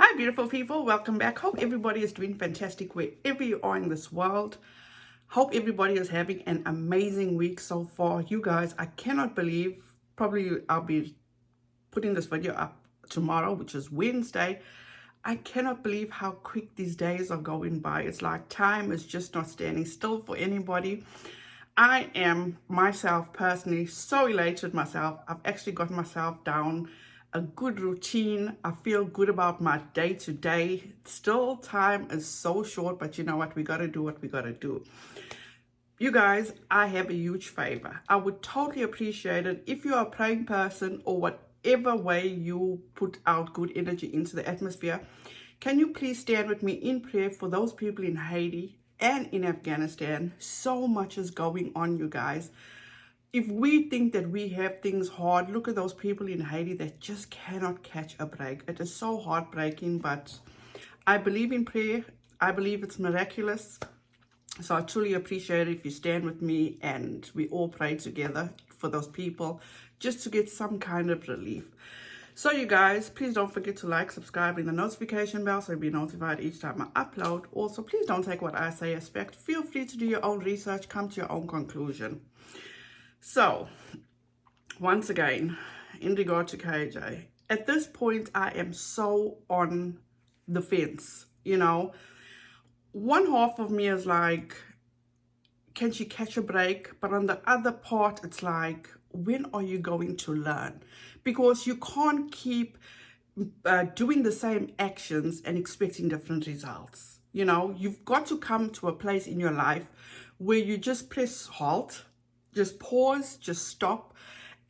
Hi, beautiful people. Welcome back. Hope everybody is doing fantastic wherever you are in this world. Hope everybody is having an amazing week so far. You guys, I cannot believe, probably I'll be putting this video up tomorrow, which is Wednesday. I cannot believe how quick these days are going by. It's like time is just not standing still for anybody. I am myself personally so elated myself. I've actually got myself down a good routine. I feel good about my day to day. Still, time is so short, but you know what? We got to do what we got to do. You guys, I have a huge favor. I would totally appreciate it if you're a praying person or whatever way you put out good energy into the atmosphere. Can you please stand with me in prayer for those people in Haiti and in Afghanistan? So much is going on, you guys. If we think that we have things hard, look at those people in Haiti that just cannot catch a break. It is so heartbreaking, but I believe in prayer. I believe it's miraculous. So I truly appreciate it if you stand with me and we all pray together for those people just to get some kind of relief. So you guys, please don't forget to like, subscribe, ring the notification bell so you'll be notified each time I upload. Also, please don't take what I say as fact. Feel free to do your own research, come to your own conclusion. So, once again, in regard to KJ, at this point, I am so on the fence, you know. One half of me is like, can she catch a break? But on the other part, it's like, when are you going to learn? Because you can't keep doing the same actions and expecting different results. You know, you've got to come to a place in your life where you just press halt, just pause, just stop,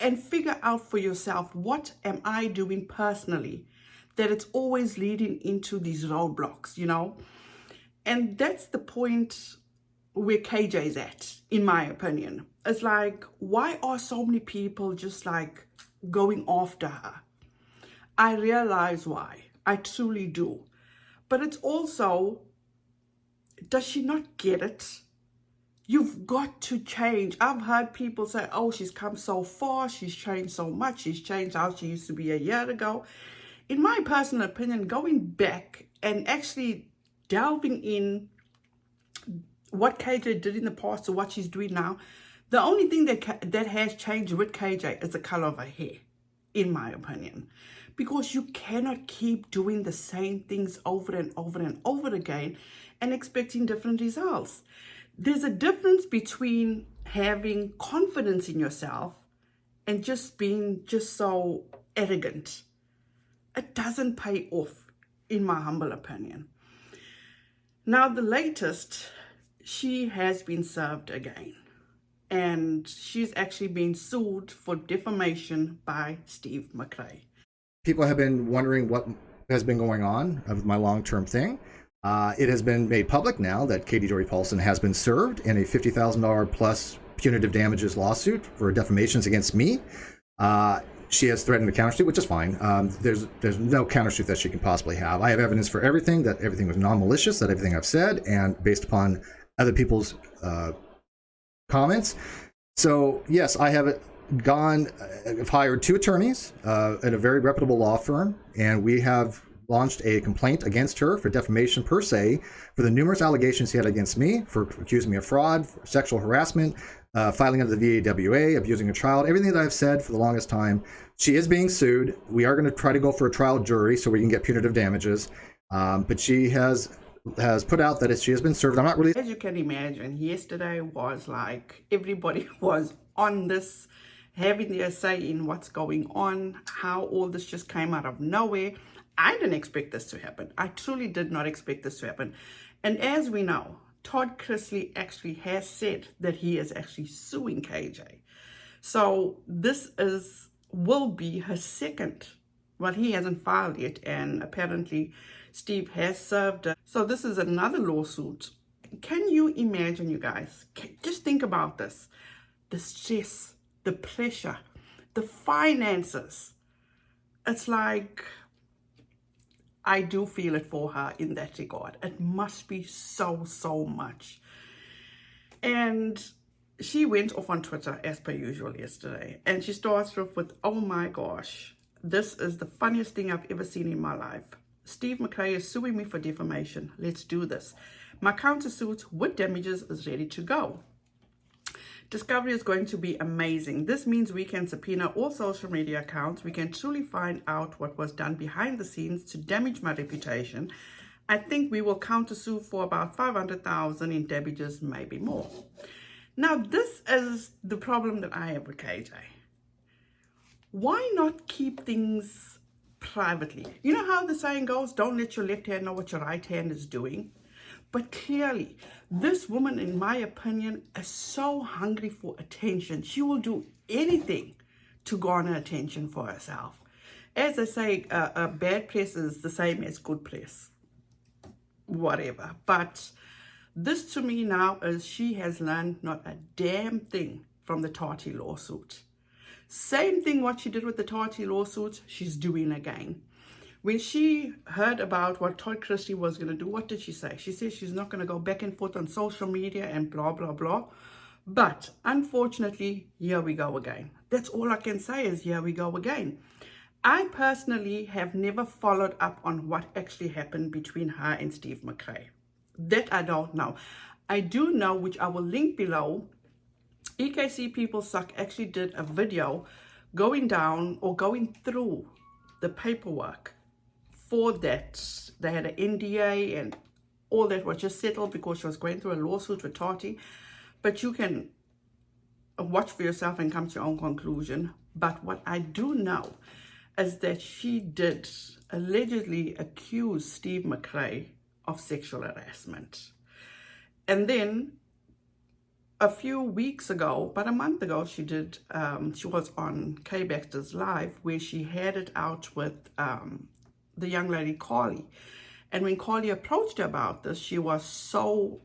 and figure out for yourself, what am I doing personally that it's always leading into these roadblocks, you know? And that's the point where KJ's at, in my opinion. It's like, why are so many people just like going after her? I realize why. I truly do. But it's also, does she not get it? You've got to change. I've heard people say, oh, she's come so far. She's changed so much. She's changed how she used to be a year ago. In my personal opinion, going back and actually delving in what KJ did in the past to what she's doing now, the only thing that has changed with KJ is the color of her hair, in my opinion. Because you cannot keep doing the same things over and over and over again and expecting different results. There's a difference between having confidence in yourself and just being just so arrogant. It doesn't pay off, in my humble opinion. Now, the latest, she has been served again. And she's actually been sued for defamation by Steve McRae. People have been wondering what has been going on with my long-term thing. It has been made public now that Katie Jory Paulson has been served in a $50,000 plus punitive damages lawsuit for defamations against me. She has threatened to countersuit, which is fine. There's no countersuit that she can possibly have. I have evidence for everything, that everything was non-malicious, that everything I've said, and based upon other people's comments. So yes, I have hired two attorneys at a very reputable law firm, and we have launched a complaint against her for defamation per se, for the numerous allegations she had against me, for accusing me of fraud, for sexual harassment, filing under the VAWA, abusing a child, everything that I've said for the longest time. She is being sued. We are going to try to go for a trial jury so we can get punitive damages. But she has put out that she has been served. I'm not really... As you can imagine, yesterday was like, everybody was on this, having their say in what's going on, how all this just came out of nowhere. I didn't expect this to happen. I truly did not expect this to happen. And as we know, Todd Chrisley actually has said that he is actually suing KJ. So this will be her second. Well, he hasn't filed yet, and apparently Steve has served her. So this is another lawsuit. Can you imagine, you guys? Just think about this. The stress, the pressure, the finances. It's like, I do feel it for her in that regard. It must be so much. And she went off on Twitter as per usual yesterday. And she starts off with, oh my gosh, this is the funniest thing I've ever seen in my life. Steve McRae is suing me for defamation. Let's do this. My countersuit with damages is ready to go. Discovery is going to be amazing. This means we can subpoena all social media accounts. We can truly find out what was done behind the scenes to damage my reputation. I think we will countersue for about 500,000 in damages, maybe more. Now, this is the problem that I have with KJ. Why not keep things privately? You know how the saying goes, don't let your left hand know what your right hand is doing? But clearly, this woman, in my opinion, is so hungry for attention. She will do anything to garner attention for herself. As I say, bad press is the same as good press. Whatever. But this to me now is she has learned not a damn thing from the Tati lawsuit. Same thing what she did with the Tati lawsuit, she's doing again. When she heard about what Todd Christie was going to do, what did she say? She said she's not going to go back and forth on social media and blah, blah, blah. But unfortunately, here we go again. That's all I can say is here we go again. I personally have never followed up on what actually happened between her and Steve McRae. That I don't know. I do know, which I will link below, EKC People Suck actually did a video going down or going through the paperwork for that. They had an NDA and all that was just settled because she was going through a lawsuit with Tati. But you can watch for yourself and come to your own conclusion. But what I do know is that she did allegedly accuse Steve McRae of sexual harassment. And then a few weeks ago, about a month ago, she was on Kay Baxter's Live where she had it out with the young lady Carly. And when Carly approached her about this, she was so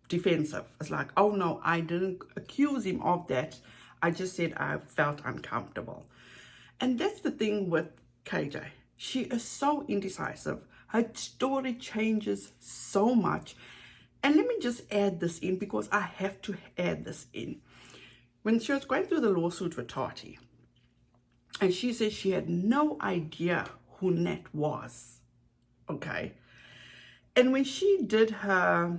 defensive. It's like, oh no, I didn't accuse him of that. I just said I felt uncomfortable. And that's the thing with KJ. She is so indecisive. Her story changes so much. And let me just add this in because I have to add this in. When she was going through the lawsuit with Tati, and she said she had no idea who Nat was, okay? And when she did her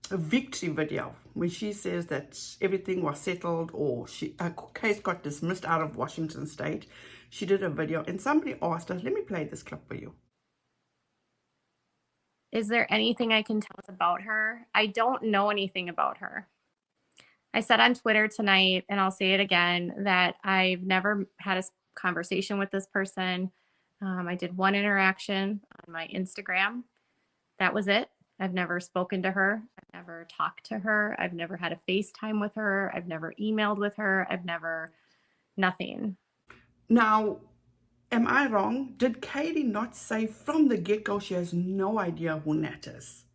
victory video, when she says that everything was settled or her case got dismissed out of Washington State, she did a video and somebody asked her, let me play this clip for you. Is there anything I can tell us about her? I don't know anything about her. I said on Twitter tonight, and I'll say it again, that I've never had a conversation with this person. I did one interaction on my Instagram. That was it. I've never spoken to her. I've never talked to her. I've never had a FaceTime with her. I've never emailed with her. Nothing. Now, am I wrong? Did Katie not say from the get-go she has no idea who Nat is?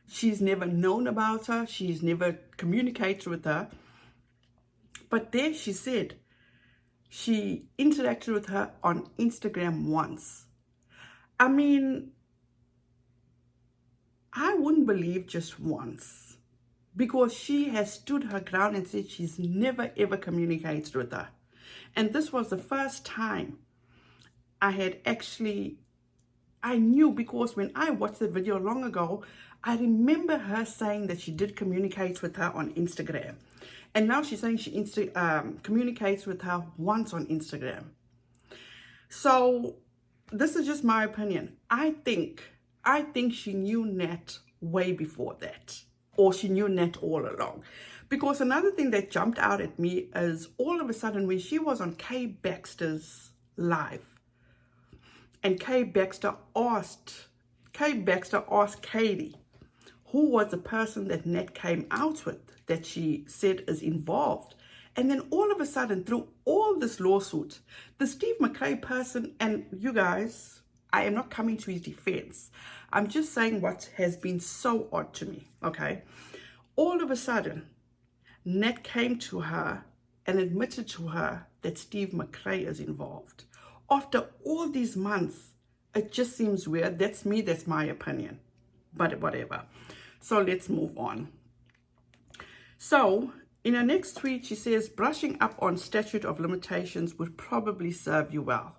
She's never known about her. She's never communicated with her. But there she said she interacted with her on Instagram once. I mean, I wouldn't believe just once because she has stood her ground and said she's never ever communicated with her. And this was the first time I knew because when I watched the video long ago, I remember her saying that she did communicate with her on Instagram. And now she's saying she communicates with her once on Instagram. So this is just my opinion. I think she knew Nat way before that. Or she knew Nat all along. Because another thing that jumped out at me is all of a sudden when she was on Kay Baxter's Live, and Kay Baxter asked Katie who was the person that Nat came out with that she said is involved. And then all of a sudden, through all this lawsuit, the Steve McRae person, and you guys, I am not coming to his defense. I'm just saying what has been so odd to me, okay? All of a sudden, Nat came to her and admitted to her that Steve McRae is involved. After all these months, it just seems weird. That's me, that's my opinion. But whatever. So let's move on. So in her next tweet, she says, brushing up on statute of limitations would probably serve you well.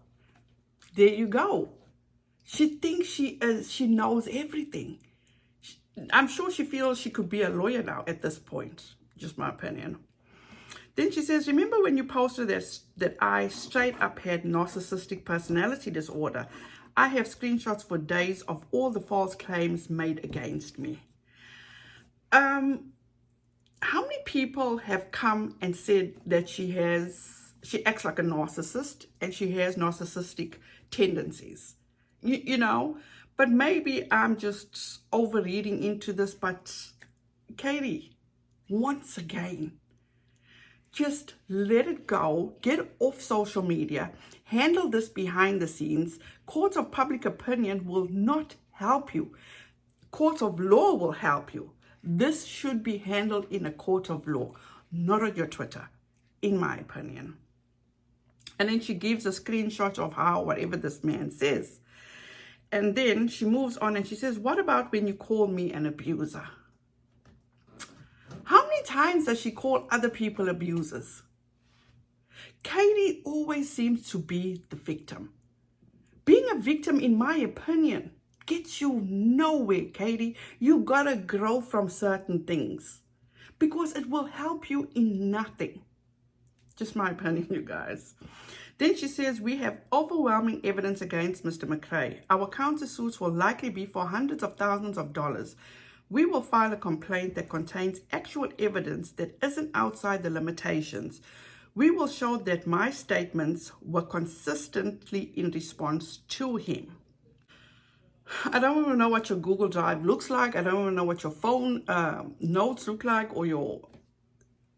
There you go. She thinks she knows everything. I'm sure she feels she could be a lawyer now at this point. Just my opinion. Then she says, remember when you posted that I straight up had narcissistic personality disorder? I have screenshots for days of all the false claims made against me. How many people have come and said that she acts like a narcissist and she has narcissistic tendencies? You know, but maybe I'm just overreading into this. But Katie, once again, just let it go. Get off social media. Handle this behind the scenes. Courts of public opinion will not help you. Courts of law will help you. This should be handled in a court of law, not on your Twitter, in my opinion. And then she gives a screenshot of whatever this man says. And then she moves on and she says, what about when you call me an abuser? How many times does she call other people abusers? Katie always seems to be the victim. Being a victim, in my opinion, gets you nowhere, Katie. You gotta grow from certain things because it will help you in nothing. Just my opinion, you guys. Then she says, we have overwhelming evidence against Mr. McRae. Our countersuits will likely be for hundreds of thousands of dollars. We will file a complaint that contains actual evidence that isn't outside the limitations. We will show that my statements were consistently in response to him. I don't even know what your Google Drive looks like. I don't even know what your phone notes look like or your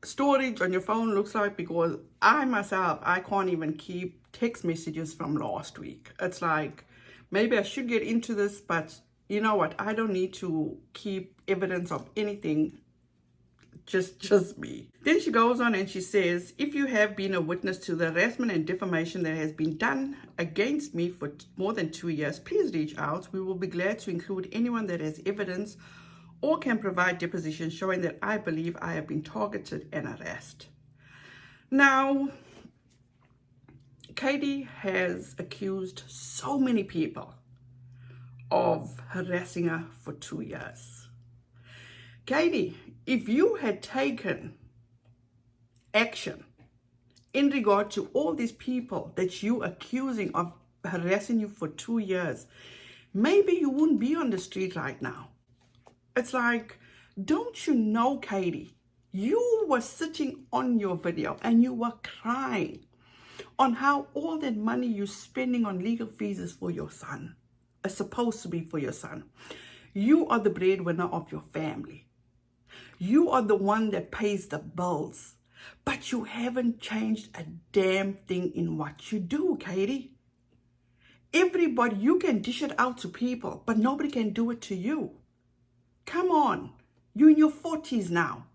storage on your phone looks like, because I myself, I can't even keep text messages from last week. It's like, maybe I should get into this, but you know what? I don't need to keep evidence of anything, just me. Then she goes on and she says, if you have been a witness to the harassment and defamation that has been done against me for more than 2 years, please reach out. We will be glad to include anyone that has evidence or can provide deposition showing that I believe I have been targeted and harassed. Now, Katie has accused so many people of harassing her for 2 years. Katie, if you had taken action in regard to all these people that you're accusing of harassing you for 2 years, maybe you wouldn't be on the street right now. It's like, don't you know, Katie, you were sitting on your video and you were crying on how all that money you're spending on legal fees is for your son. It's supposed to be for your son. You are the breadwinner of your family. You are the one that pays the bills, but you haven't changed a damn thing in what you do, Katie. Everybody, you can dish it out to people, but nobody can do it to you. Come on, you're in your 40s now.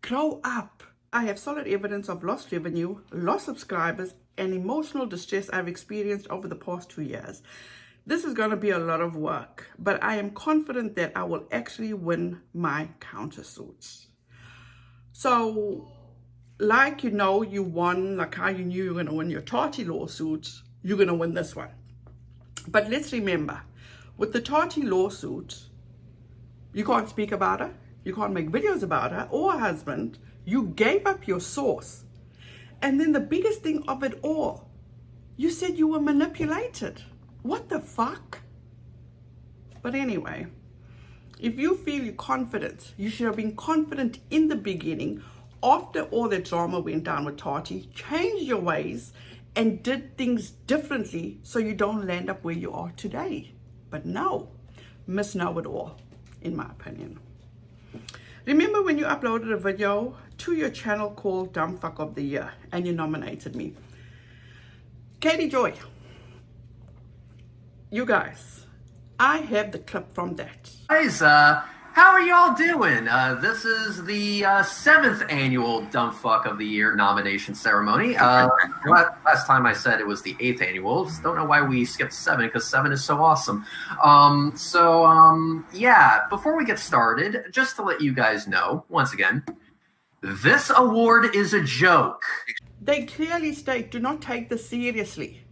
Grow up. I have solid evidence of lost revenue, lost subscribers, and emotional distress I've experienced over the past 2 years. This is going to be a lot of work, but I am confident that I will actually win my countersuits. So, like you know, you won, like how you knew you were going to win your Tati lawsuits, you're going to win this one. But let's remember, with the Tati lawsuit, you can't speak about her, you can't make videos about her or her husband. You gave up your source. And then the biggest thing of it all, you said you were manipulated. What the fuck? But anyway, if you feel you're confident, you should have been confident in the beginning. After all the drama went down with Tati, change your ways and did things differently so you don't land up where you are today. But no, miss know it all, in my opinion. Remember when you uploaded a video to your channel called Dumb Fuck of the Year and you nominated me? Katie Joy, you guys, I have the clip from that. Guys, how are y'all doing? This is the 7th annual Dumb Fuck of the Year nomination ceremony. Last time I said it was the 8th annual. Just don't know why we skipped 7, because 7 is so awesome. Yeah, before we get started, just to let you guys know, once again, this award is a joke. They clearly state, do not take this seriously.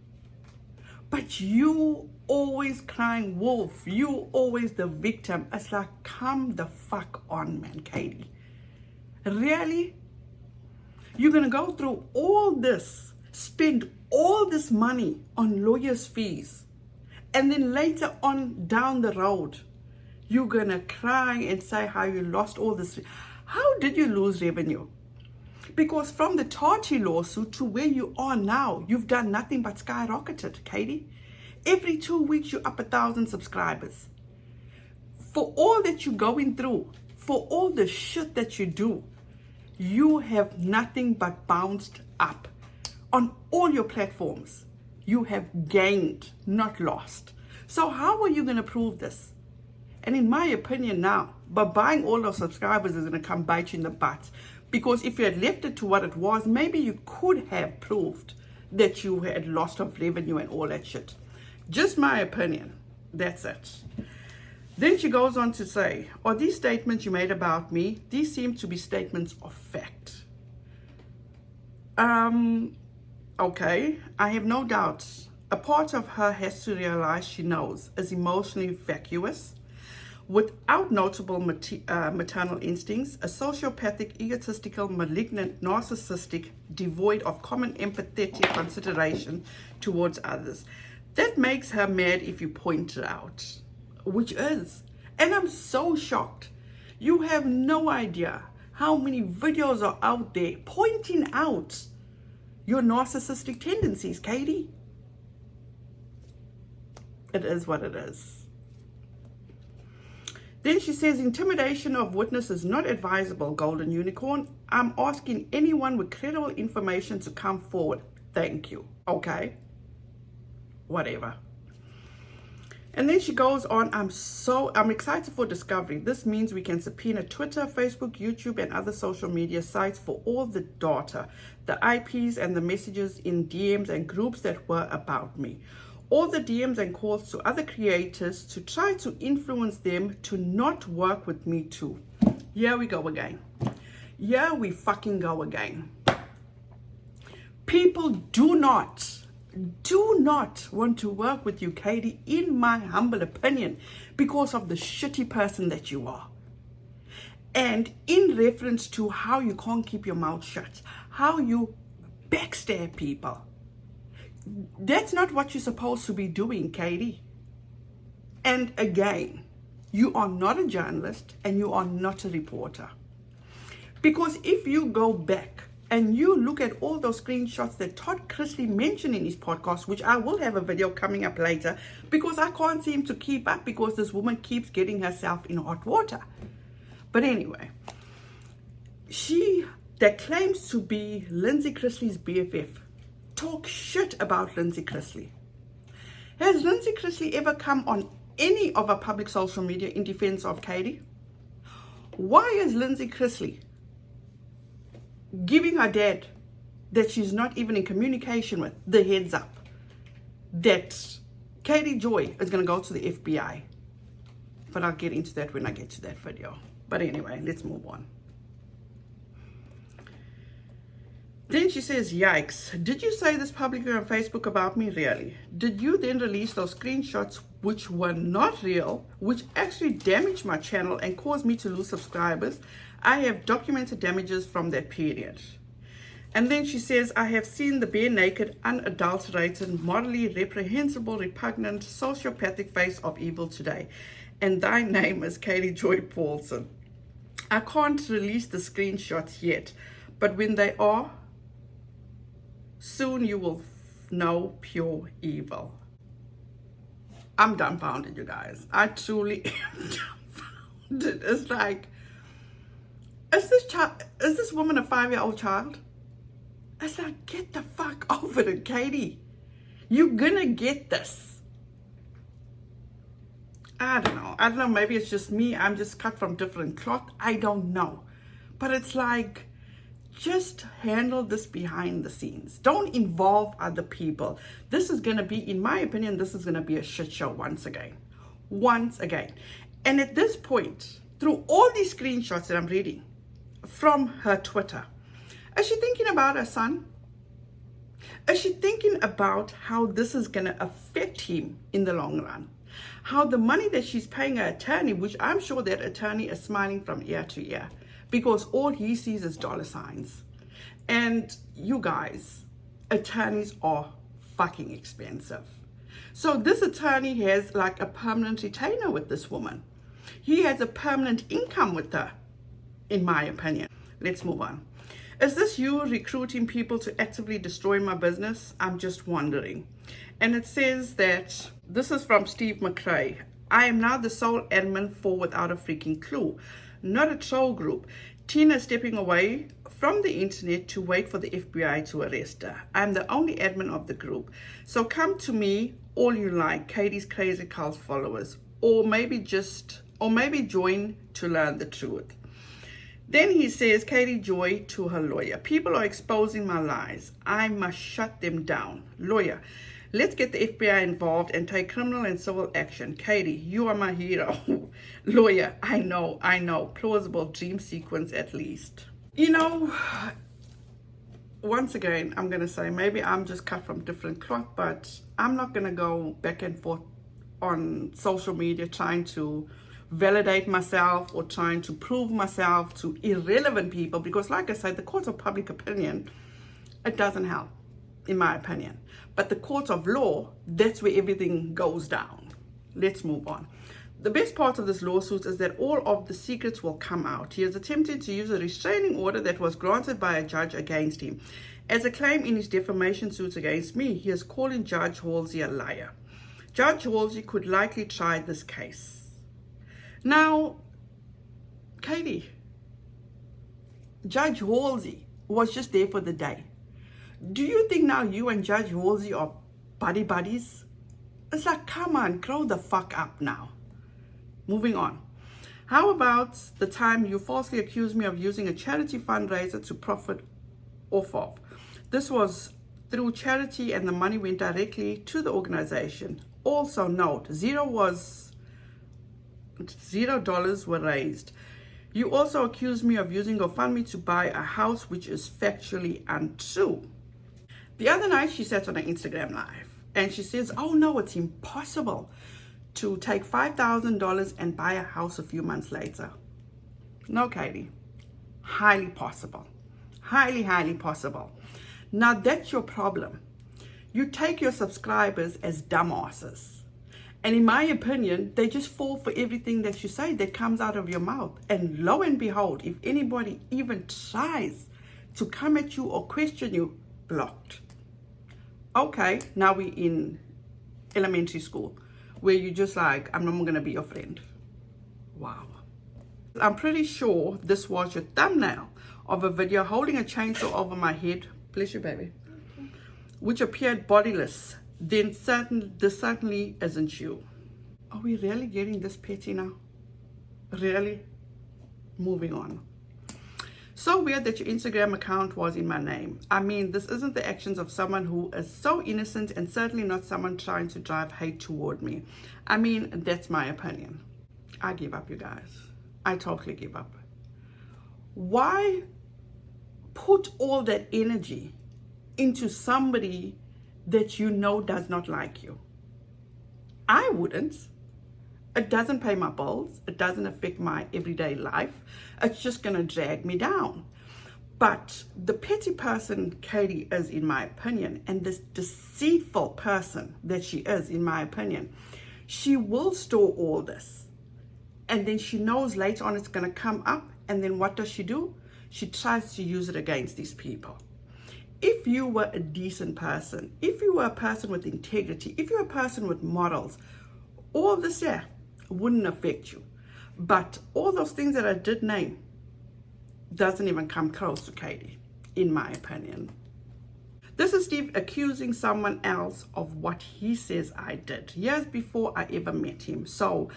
But you always crying wolf. You always the victim. It's like, come the fuck on, man, Katie. Really? You're going to go through all this, spend all this money on lawyers' fees, and then later on down the road, you're going to cry and say how you lost all this. How did you lose revenue? Because from the Tati lawsuit to where you are now, you've done nothing but skyrocketed, Katie. Every 2 weeks, you're up 1,000 subscribers. For all that you're going through, for all the shit that you do, you have nothing but bounced up. On all your platforms, you have gained, not lost. So how are you going to prove this? And in my opinion now, by buying all those subscribers is going to come bite you in the butt. Because if you had left it to what it was, maybe you could have proved that you had lost of revenue and all that shit. Just my opinion. That's it. Then she goes on to say, are these statements you made about me? These seem to be statements of fact. Okay, I have no doubts. A part of her has to realize she knows is emotionally vacuous, without notable maternal instincts, a sociopathic, egotistical, malignant, narcissistic, devoid of common empathetic consideration towards others. That makes her mad if you point it out, which is. And I'm so shocked. You have no idea how many videos are out there pointing out your narcissistic tendencies, Katie. It is what it is. Then she says, intimidation of witnesses not advisable, Golden Unicorn. I'm asking anyone with credible information to come forward. Thank you. Okay. Whatever. And then she goes on, I'm excited for discovery. This means we can subpoena Twitter, Facebook, YouTube, and other social media sites for all the data, the IPs and the messages in DMs and groups that were about me. All the DMs and calls to other creators to try to influence them to not work with me too. Here we go again. Here we fucking go again. People do not want to work with you, Katie, in my humble opinion, because of the shitty person that you are. And in reference to how you can't keep your mouth shut, how you backstab people. That's not what you're supposed to be doing, Katie. And again, you are not a journalist and you are not a reporter. Because if you go back and you look at all those screenshots that Todd Chrisley mentioned in his podcast, which I will have a video coming up later, because I can't seem to keep up because this woman keeps getting herself in hot water. But anyway, she that claims to be Lindsay Chrisley's BFF talk shit about Lindsay Chrisley. Has Lindsay Chrisley ever come on any of her public social media in defense of Katie? Why is Lindsay Chrisley giving her dad that she's not even in communication with the heads up that Katie Joy is going to go to the FBI? But I'll get into that when I get to that video. But anyway, let's move on. Then she says, yikes, did you say this publicly on Facebook about me? Really? Did you then release those screenshots which were not real, which actually damaged my channel and caused me to lose subscribers? I have documented damages from that period. And then she says, I have seen the bare naked, unadulterated, morally reprehensible, repugnant, sociopathic face of evil today. And thy name is Katie Joy Paulson. I can't release the screenshots yet, but when they are, soon you will know pure evil. I'm dumbfounded, you guys. I truly am dumbfounded. It's like, is this woman a 5-year-old child? It's like, get the fuck over it, Katie. You're gonna get this. I don't know. Maybe it's just me. I'm just cut from different cloth. I don't know. But it's like, just handle this behind the scenes. Don't involve other people. This is going to be, in my opinion, this is going to be a shit show once again. Once again. And at this point, through all these screenshots that I'm reading from her Twitter, is she thinking about her son? Is she thinking about how this is going to affect him in the long run? How the money that she's paying her attorney, which I'm sure that attorney is smiling from ear to ear, because all he sees is dollar signs. And you guys, attorneys are fucking expensive. So this attorney has like a permanent retainer with this woman. He has a permanent income with her, in my opinion. Let's move on. Is this you recruiting people to actively destroy my business? I'm just wondering. And it says that, this is from Steve McRae. I am now the sole admin for Without a Freaking Clue, not a troll group. Tina stepping away from the internet to wait for the FBI to arrest her. I'm the only admin of the group. So come to me, all you like, Katie's crazy cult followers, or maybe join to learn the truth. Then he says, Katie Joy to her lawyer. People are exposing my lies. I must shut them down. Lawyer, let's get the FBI involved and take criminal and civil action. Katie, you are my hero. Lawyer, I know. Plausible dream sequence at least. You know, once again, I'm going to say maybe I'm just cut from different cloth, but I'm not going to go back and forth on social media trying to validate myself or trying to prove myself to irrelevant people, because like I said, the court of public opinion, it doesn't help, in my opinion. But the court of law, that's where everything goes down. Let's move on. The best part of this lawsuit is that all of the secrets will come out. He has attempted to use a restraining order that was granted by a judge against him. As a claim in his defamation suits against me, he is calling Judge Halsey a liar. Judge Halsey could likely try this case. Now, Katie, Judge Halsey was just there for the day. Do you think now you and Judge Halsey are buddies? It's like, come on, grow the fuck up now. Moving on. How about the time you falsely accused me of using a charity fundraiser to profit off of? This was through charity and the money went directly to the organization. Also note, $0 were raised. You also accused me of using GoFundMe to buy a house, which is factually untrue. The other night she sat on an Instagram live and she says, oh no, it's impossible to take $5,000 and buy a house a few months later. No, Katie, highly possible. Highly possible. Now that's your problem. You take your subscribers as dumbasses. And in my opinion, they just fall for everything that you say that comes out of your mouth. And lo and behold, if anybody even tries to come at you or question you, blocked. Okay, now we're in elementary school where you're just like, I'm not going to be your friend. Wow. I'm pretty sure this was your thumbnail of a video holding a chainsaw over my head. Bless you, baby. Which appeared bodiless. Then this certainly isn't you. Are we really getting this petty now? Really? Moving on. So weird that your Instagram account was in my name. I mean, this isn't the actions of someone who is so innocent and certainly not someone trying to drive hate toward me. I mean, that's my opinion. I give up, you guys. I totally give up. Why put all that energy into somebody that you know does not like you? I wouldn't. It doesn't pay my bills. It doesn't affect my everyday life. It's just going to drag me down. But the petty person Katie is, in my opinion, and this deceitful person that she is, in my opinion, she will store all this. And then she knows later on it's going to come up. And then what does she do? She tries to use it against these people. If you were a decent person, if you were a person with integrity, if you're a person with morals, all this wouldn't affect you. But all those things that I did name doesn't even come close to Katie, in my opinion. This is Steve accusing someone else of what he says I did years before I ever met him. So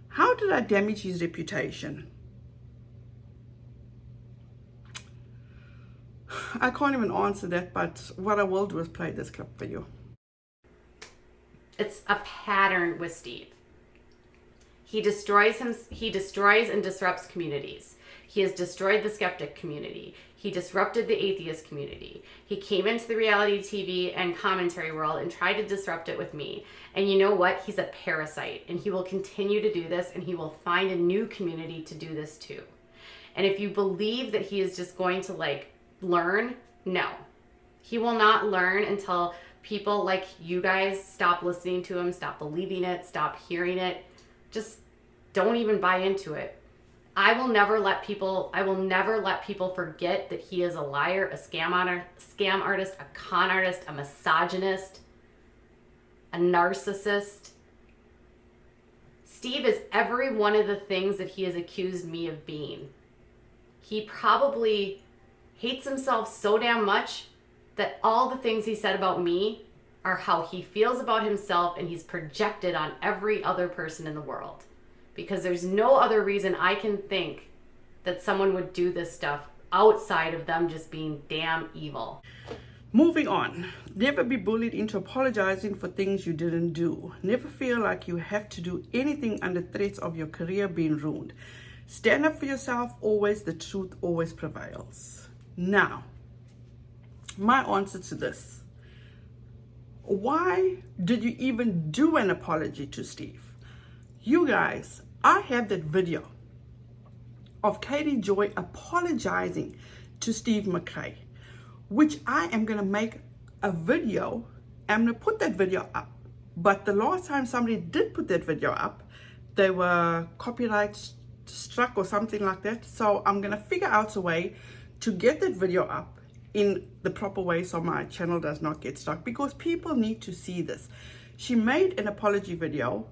how did I damage his reputation? I can't even answer that, but what I will do is play this clip for you. It's a pattern with Steve. He destroys and disrupts communities. He has destroyed the skeptic community. He disrupted the atheist community. He came into the reality TV and commentary world and tried to disrupt it with me. And you know what? He's a parasite, and he will continue to do this, and he will find a new community to do this too. And if you believe that he is just going to like learn, no. He will not learn until people like you guys stop listening to him, stop believing it, stop hearing it. Just don't even buy into it. I will never let people forget that he is a liar, a scam artist, a con artist, a misogynist, a narcissist. Steve is every one of the things that he has accused me of being. He probably hates himself so damn much that all the things he said about me are how he feels about himself, and he's projected on every other person in the world. Because there's no other reason I can think that someone would do this stuff outside of them just being damn evil. Moving on. Never be bullied into apologizing for things you didn't do. Never feel like you have to do anything under threats of your career being ruined. Stand up for yourself always. The truth always prevails. Now, my answer to this. Why did you even do an apology to Steve? You guys, I have that video of Katie Joy apologizing to Steve McRae, which I am going to make a video. I'm going to put that video up. But the last time somebody did put that video up, they were copyright struck or something like that. So I'm going to figure out a way to get that video up in the proper way so my channel does not get stuck, because people need to see this. She made an apology video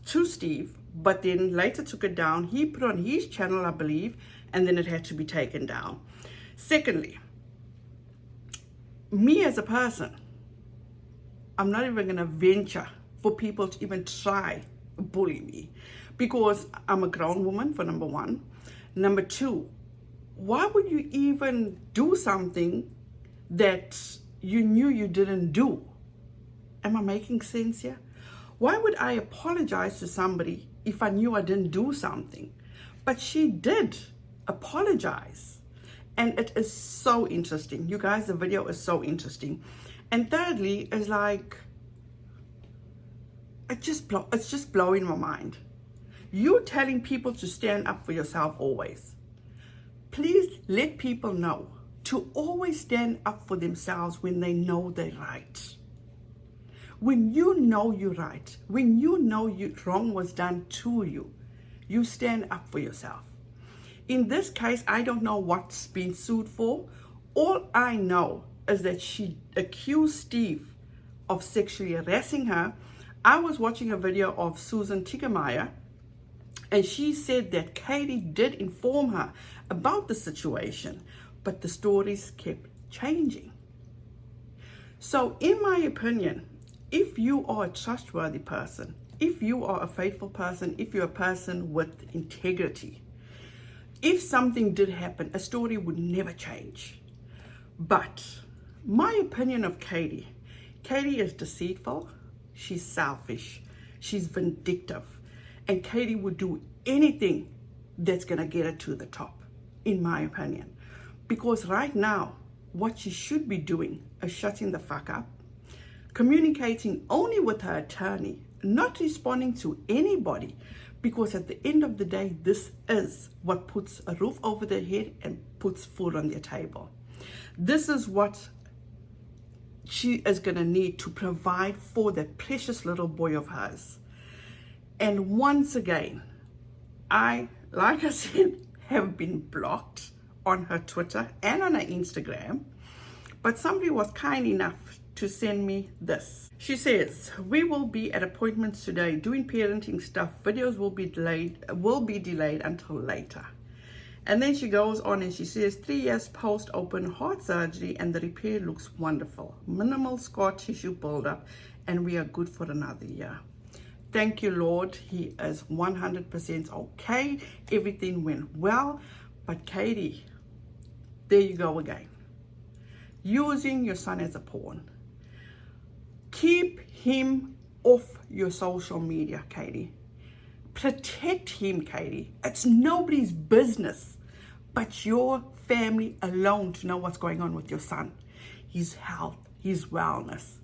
to Steve, but then later took it down. He put it on his channel, I believe, and then it had to be taken down. Secondly, me as a person, I'm not even going to venture for people to even try to bully me, because I'm a grown woman, for number one. Number two, why would you even do something that you knew you didn't do? Am I making sense here? Why would I apologize to somebody if I knew I didn't do something? But she did apologize. And it is so interesting. You guys, the video is so interesting. And thirdly, is like, it's just blowing my mind. You're telling people to stand up for yourself always. Please let people know to always stand up for themselves when they know they're right. When you know you're right, when you know wrong was done to you, you stand up for yourself. In this case, I don't know what's been sued for. All I know is that she accused Steve of sexually harassing her. I was watching a video of Suzanne, and she said that Katie did inform her about the situation, but the stories kept changing. So in my opinion, if you are a trustworthy person, if you are a faithful person, if you're a person with integrity, if something did happen, a story would never change. But my opinion of Katie is deceitful, she's selfish, she's vindictive, and Katie would do anything that's gonna get her to the top, in my opinion. Because right now, what she should be doing is shutting the fuck up, communicating only with her attorney, not responding to anybody, because at the end of the day, this is what puts a roof over their head and puts food on their table. This is what she is going to need to provide for that precious little boy of hers. And once again, like I said, have been blocked on her Twitter and on her Instagram, but somebody was kind enough to send me this. She says, we will be at appointments today doing parenting stuff. Videos will be delayed until later. And then she goes on and she says, 3 years post open heart surgery and the repair looks wonderful. Minimal scar tissue buildup, and we are good for another year. Thank you, Lord. He is 100% okay. Everything went well. But Katie, there you go again. Using your son as a pawn. Keep him off your social media, Katie. Protect him, Katie. It's nobody's business but your family alone to know what's going on with your son, his health, his wellness.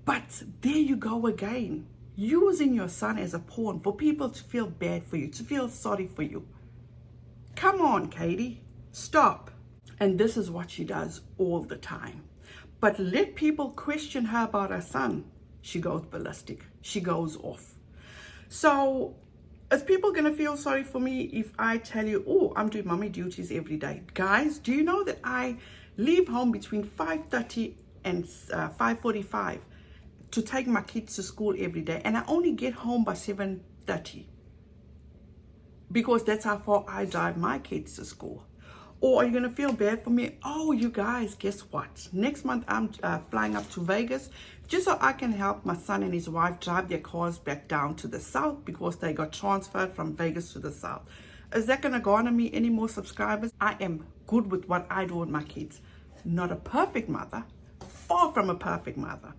But there you go again, using your son as a pawn for people to feel bad for you, to feel sorry for you. Come on, Katie, stop. And this is what she does all the time. But let people question her about her son, she goes ballistic. She goes off. So is people going to feel sorry for me if I tell you, oh, I'm doing mommy duties every day? Guys, do you know that I leave home between 5:30 and 5:45 to take my kids to school every day, and I only get home by 7:30 because that's how far I drive my kids to school? Or are you going to feel bad for me? Oh, you guys, guess what? Next month, I'm flying up to Vegas just so I can help my son and his wife drive their cars back down to the south because they got transferred from Vegas to the south. Is that going to garner me any more subscribers? I am good with what I do with my kids. Not a perfect mother, far from a perfect mother,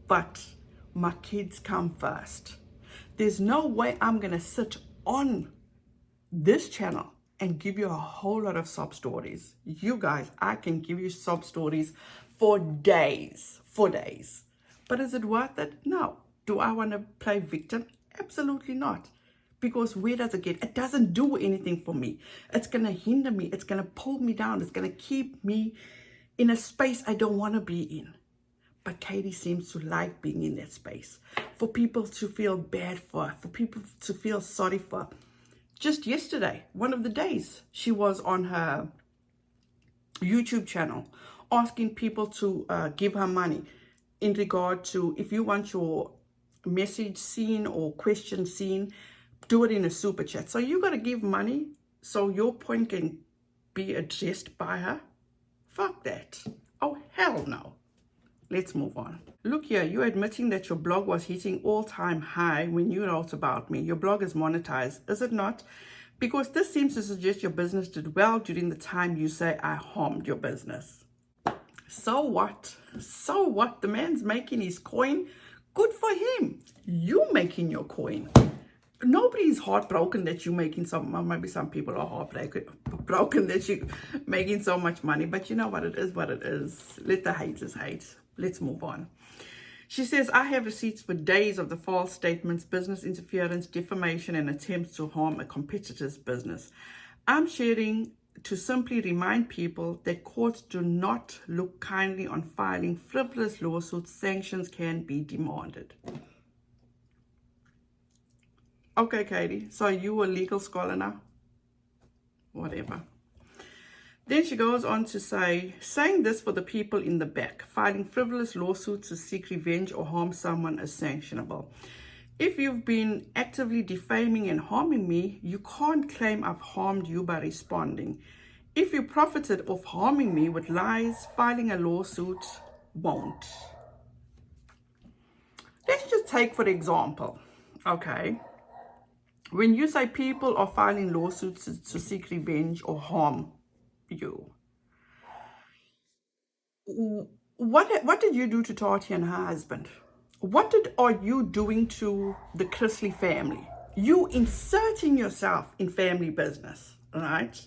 but my kids come first. There's no way I'm going to sit on this channel and give you a whole lot of sob stories. You guys, I can give you sob stories for days, But is it worth it? No. Do I want to play victim? Absolutely not. Because where does it get? It doesn't do anything for me. It's going to hinder me. It's going to pull me down. It's going to keep me in a space I don't want to be in. But Katie seems to like being in that space. For people to feel bad for her. For people to feel sorry for her. Just yesterday, one of the days, she was on her YouTube channel asking people to give her money in regard to, if you want your message seen or question seen, do it in a super chat. So you got to give money so your point can be addressed by her? Fuck that. Oh, hell no. Let's move on. Look here, you're admitting that your blog was hitting all-time high when you wrote about me. Your blog is monetized, is it not? Because this seems to suggest your business did well during the time you say I harmed your business. So what? So what? The man's making his coin. Good for him. You making your coin. Nobody's heartbroken that you're making maybe some people are heartbroken that you're making so much money. But you know what it is, Let the haters hate. Let's move on. She says, I have receipts for days of the false statements, business interference, defamation, and attempts to harm a competitor's business. I'm sharing to simply remind people that courts do not look kindly on filing frivolous lawsuits. Sanctions can be demanded. Okay, Katie, so you a legal scholar now? Whatever. Then she goes on to say, saying this for the people in the back, filing frivolous lawsuits to seek revenge or harm someone is sanctionable. If you've been actively defaming and harming me, you can't claim I've harmed you by responding. If you profited off harming me with lies, filing a lawsuit won't. Let's just take for example, okay, when you say people are filing lawsuits to seek revenge or harm you, what did you do to Tati and her husband? What are you doing to the Chrisley family? You inserting yourself in family business, right?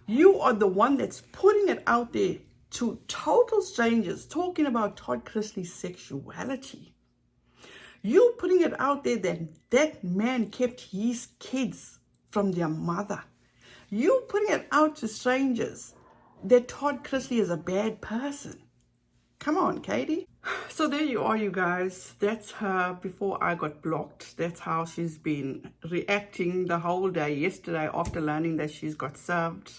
You are the one that's putting it out there to total strangers, talking about Todd Chrisley's sexuality. You putting it out there that that man kept his kids from their mother. You putting it out to strangers that Todd Chrisley is a bad person. Come on, Katie. So there you are, you guys. That's her before I got blocked. That's how she's been reacting the whole day yesterday after learning that she's got served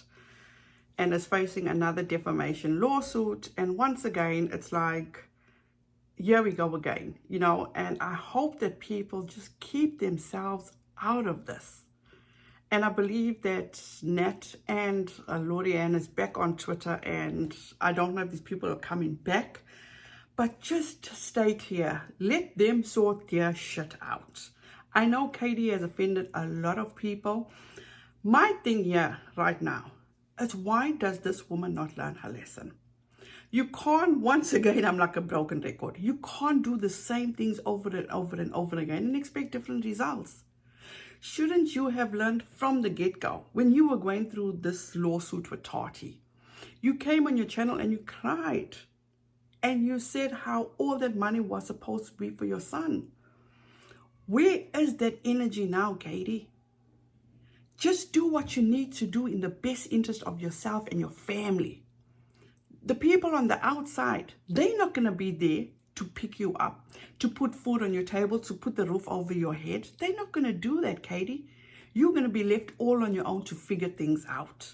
and is facing another defamation lawsuit. And once again, it's like, here we go again, you know, and I hope that people just keep themselves out of this. And I believe that Nat and Lorianne is back on Twitter, and I don't know if these people are coming back, but just stay clear. Let them sort their shit out. I know Katie has offended a lot of people. My thing here right now is, why does this woman not learn her lesson? You can't, once again, I'm like a broken record. You can't do the same things over and over and over again and expect different results. Shouldn't you have learned from the get-go when you were going through this lawsuit with Tati? You came on your channel and you cried. And you said how all that money was supposed to be for your son. Where is that energy now, Katie? Just do what you need to do in the best interest of yourself and your family. The people on the outside, they're not going to be there to pick you up, to put food on your table, to put the roof over your head. They're not going to do that, Katie. You're going to be left all on your own to figure things out.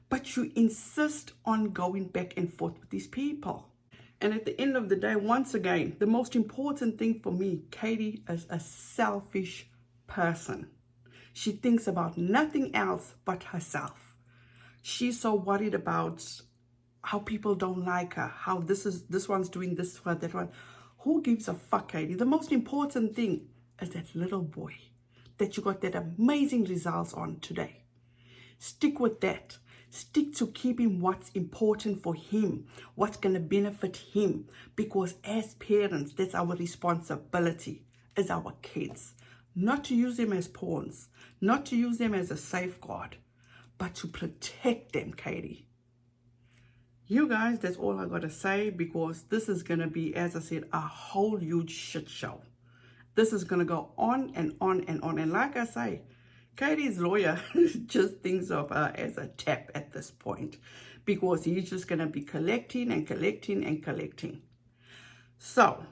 But you insist on going back and forth with these people. And at the end of the day, once again, the most important thing for me, Katie is a selfish person. She thinks about nothing else but herself. She's so worried about how people don't like her, how this one's doing this for that one. Who gives a fuck, Katie? The most important thing is that little boy that you got that amazing results on today. Stick with that. Stick to keeping what's important for him, what's going to benefit him. Because as parents, that's our responsibility as our kids. Not to use them as pawns, not to use them as a safeguard, but to protect them, Katie. You guys, that's all I got to say, because this is going to be, as I said, a whole huge shit show. This is going to go on and on and on. And like I say, Katie's lawyer just thinks of her as a tap at this point, because he's just going to be collecting and collecting and collecting. So,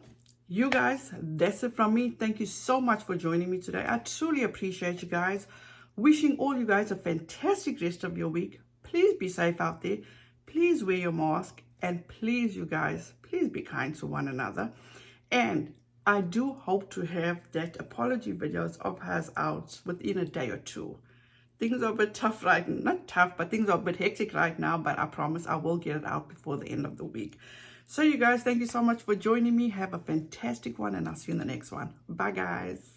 you guys, that's it from me. Thank you so much for joining me today. I truly appreciate you guys. Wishing all you guys a fantastic rest of your week. Please be safe out there. Please wear your mask. And please, you guys, please be kind to one another. And I do hope to have that apology videos of hers out within a day or two. Things are a bit tough right now. Not tough, but things are a bit hectic right now. But I promise I will get it out before the end of the week. So you guys, thank you so much for joining me. Have a fantastic one, and I'll see you in the next one. Bye, guys.